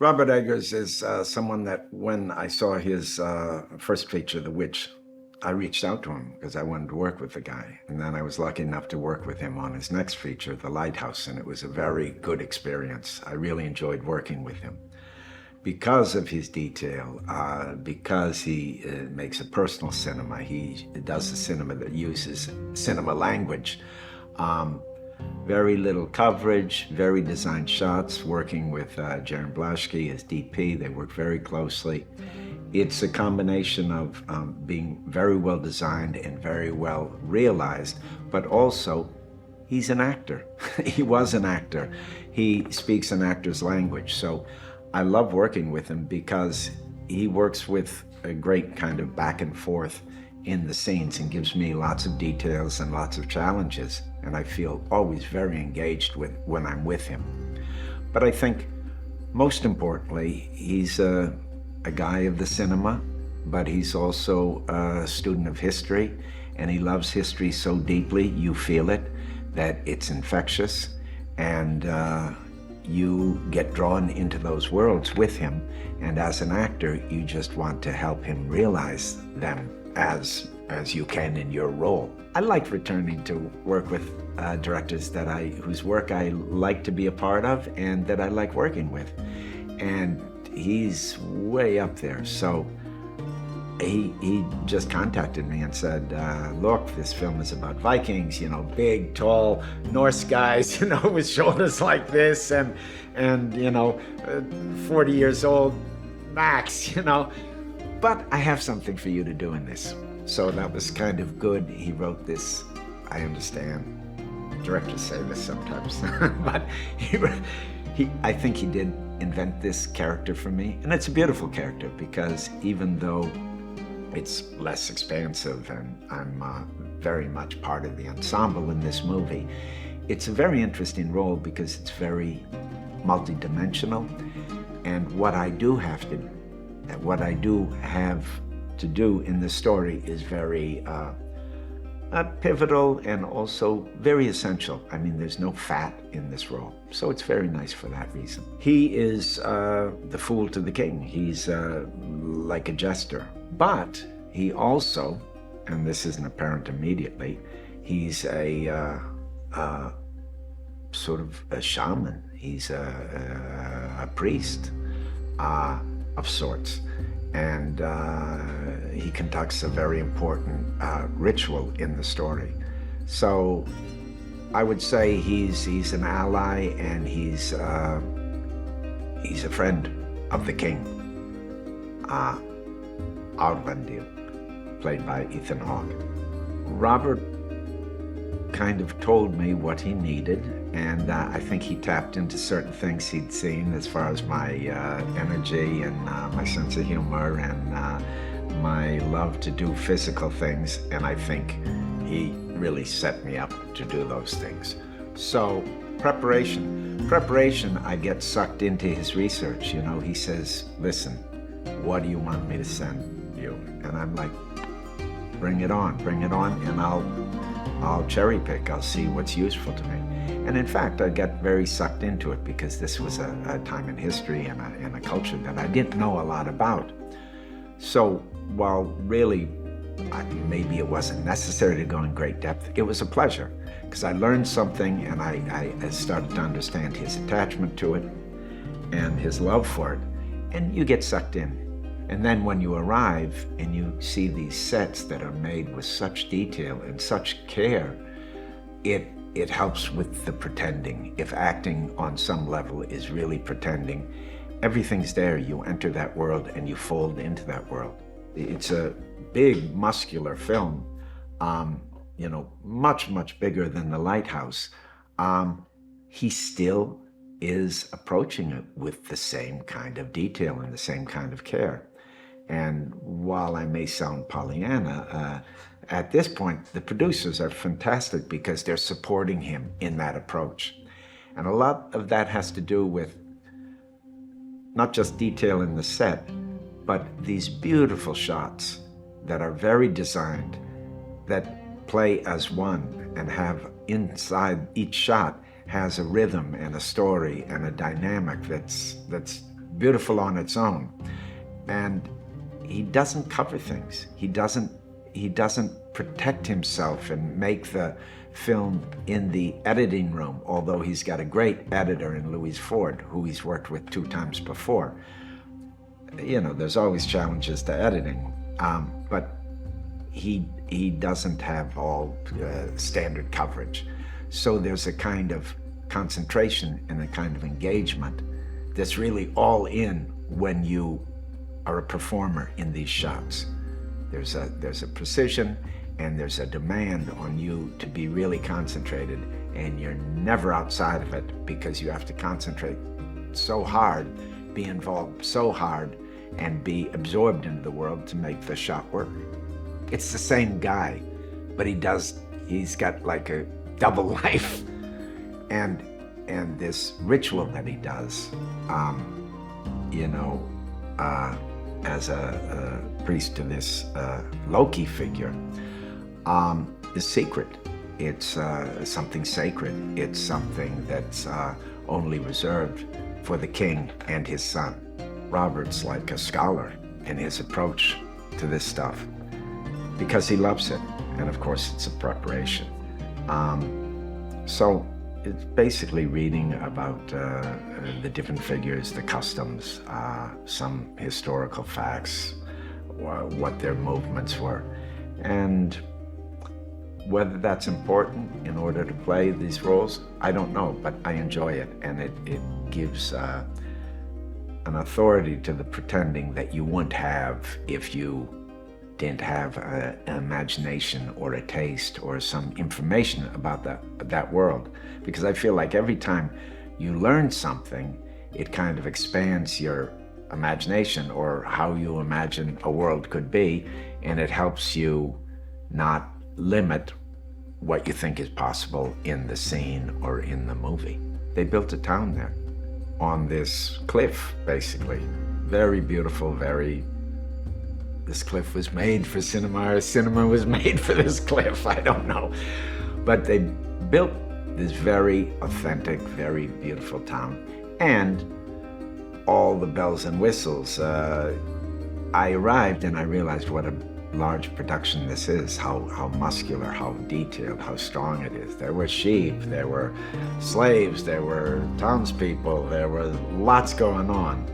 Robert Eggers is someone that when I saw his first feature, The Witch, I reached out to him because I wanted to work with the guy. And then I was lucky enough to work with him on his next feature, The Lighthouse, and it was a very good experience. I really enjoyed working with him because of his detail, because he makes a personal cinema. He does the cinema that uses cinema language. Um, very little coverage, very designed shots, working with Jaron Blaschke as DP. They work very closely. It's a combination of being very well designed and very well realized, but also he's an actor. He was an actor. He speaks an actor's language. So I love working with him because he works with a great kind of back and forth in the scenes and gives me lots of details and lots of challenges. And I feel always very engaged when I'm with him. But I think most importantly, he's a guy of the cinema, but he's also a student of history, and he loves history so deeply, you feel it, that it's infectious, and you get drawn into those worlds with him, and as an actor, you just want to help him realize them as you can in your role. I like returning to work with directors whose work I like to be a part of and that I like working with. And he's way up there. So he just contacted me and said, look, this film is about Vikings, big, tall Norse guys, with shoulders like this and 40 years old max, But I have something for you to do in this. So that was kind of good. He wrote this, I understand. Directors say this sometimes, but I think he did invent this character for me. And it's a beautiful character because even though it's less expansive and I'm very much part of the ensemble in this movie, it's a very interesting role because it's very multidimensional. And what I do have to do in the story is very pivotal and also very essential. I mean, there's no fat in this role, so it's very nice for that reason. He is the fool to the king. He's like a jester, but he also, and this isn't apparent immediately, he's a sort of a shaman. He's a priest of sorts. And he conducts a very important ritual in the story. So I would say he's an ally and he's a friend of the king. Outlandier, played by Ethan Hawke. Robert kind of told me what he needed, and I think he tapped into certain things he'd seen as far as my energy and my sense of humor and my love to do physical things, and I think he really set me up to do those things. So preparation, I get sucked into his research. He says, listen, what do you want me to send you? And I'm like, bring it on, and I'll cherry pick. I'll see what's useful to me. And in fact, I got very sucked into it because this was a time in history and a culture that I didn't know a lot about. So while really maybe it wasn't necessary to go in great depth, it was a pleasure because I learned something and I started to understand his attachment to it and his love for it. And you get sucked in. And then when you arrive and you see these sets that are made with such detail and such care, it helps with the pretending. If acting on some level is really pretending, everything's there. You enter that world and you fold into that world. It's a big, muscular film, much, much bigger than The Lighthouse. He still is approaching it with the same kind of detail and the same kind of care. And while I may sound Pollyanna, at this point, the producers are fantastic because they're supporting him in that approach. And a lot of that has to do with not just detail in the set, but these beautiful shots that are very designed, that play as one and have inside each shot has a rhythm and a story and a dynamic that's beautiful on its own. And he doesn't cover things. He doesn't protect himself and make the film in the editing room, although he's got a great editor in Louis Ford, who he's worked with 2 times before. You know, there's always challenges to editing, but he doesn't have all standard coverage. So there's a kind of concentration and a kind of engagement that's really all in when you are a performer in these shots. There's a precision and there's a demand on you to be really concentrated, and you're never outside of it because you have to concentrate so hard, be involved so hard, and be absorbed into the world to make the shot work. It's the same guy, but he's got like a double life. And this ritual that he does, as a priest to this Loki figure, is secret. It's something sacred. It's something that's only reserved for the king and his son. Robert's like a scholar in his approach to this stuff because he loves it, and of course it's a preparation. So it's basically reading about the different figures, the customs, some historical facts, what their movements were, and whether that's important in order to play these roles, I don't know, but I enjoy it, and it gives an authority to the pretending that you wouldn't have if you didn't have an imagination or a taste or some information about that world. Because I feel like every time you learn something, it kind of expands your imagination or how you imagine a world could be, and it helps you not limit what you think is possible in the scene or in the movie. They built a town there on this cliff, basically. Very beautiful, this cliff was made for cinema, or cinema was made for this cliff, I don't know. But they built this very authentic, very beautiful town, and all the bells and whistles. I arrived and I realized what a large production this is, how muscular, how detailed, how strong it is. There were sheep, there were slaves, there were townspeople, there were lots going on.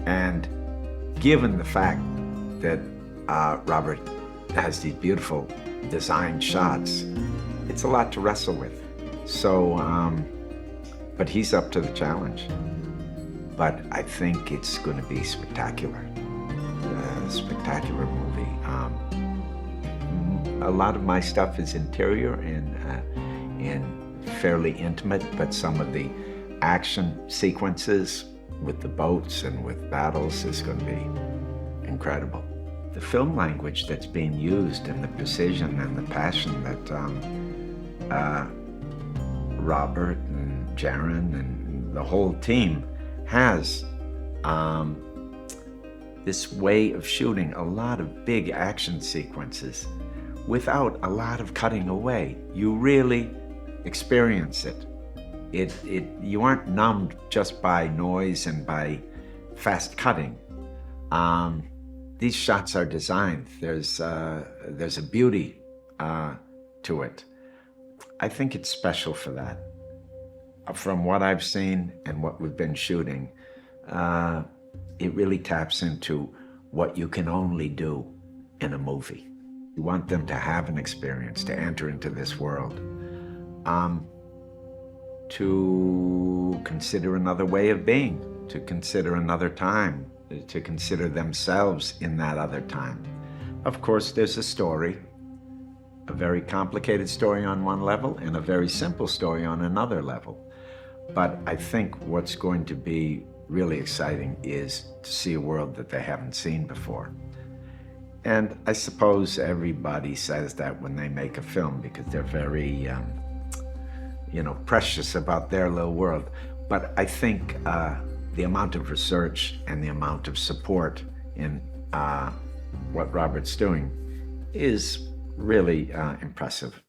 And given the fact that Robert has these beautiful design shots, it's a lot to wrestle with. So, but he's up to the challenge. But I think it's going to be spectacular. A spectacular movie. A lot of my stuff is interior and fairly intimate, but some of the action sequences with the boats and with battles is going to be incredible. The film language that's being used and the precision and the passion that Robert and Jaron and the whole team has, this way of shooting a lot of big action sequences without a lot of cutting away. You really experience it. You aren't numbed just by noise and by fast cutting. These shots are designed. There's a beauty to it. I think it's special for that. From what I've seen and what we've been shooting, it really taps into what you can only do in a movie. You want them to have an experience, to enter into this world, to consider another way of being, to consider another time, to consider themselves in that other time. Of course, there's a story, a very complicated story on one level and a very simple story on another level. But I think what's going to be really exciting is to see a world that they haven't seen before. And I suppose everybody says that when they make a film because they're very, precious about their little world. But I think the amount of research and the amount of support in what Robert's doing is really impressive.